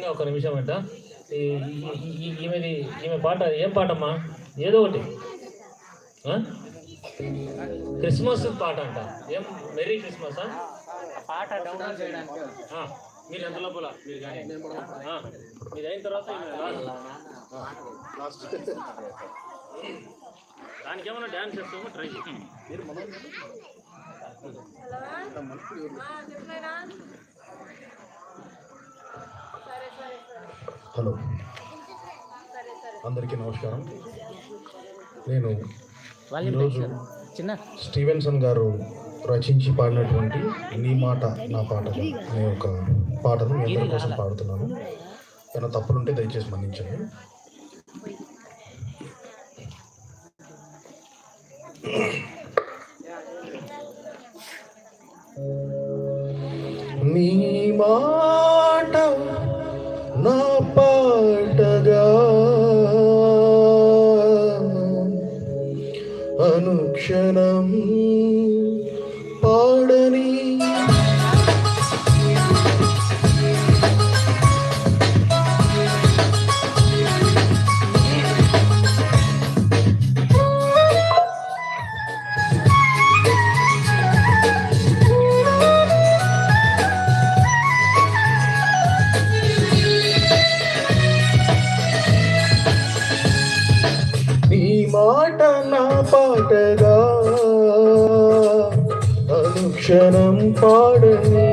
నిజంగా ఒక నిమిషం అంట. ఈమె పాట ఏం పాటమ్మా? ఏదో ఒకటి క్రిస్మస్ పాట అంట. ఏం మెరీ క్రిస్మస్ పాట డౌన్లోడ్ చేయడానికి మీరు ఎంత లోపల మీరు కానీ మీరు అయిన తర్వాత దానికి ఏమన్నా డ్యాన్స్ చేస్తామో ట్రై చేయండి. హలో, అందరికీ నమస్కారం. నేను ఈరోజు స్టీవెన్సన్ గారు రచించి పాడినటువంటి నీ మాట నా పాట అనే ఒక పాటను మీ అందరి కోసం పాడుతున్నాను. ఏమైనా తప్పులుంటే దయచేసి మన్నించండి. నీ మాట నా పాటగా అనుక్షణం పాడని మాట నా పాటగా అనుక్షణం పాడని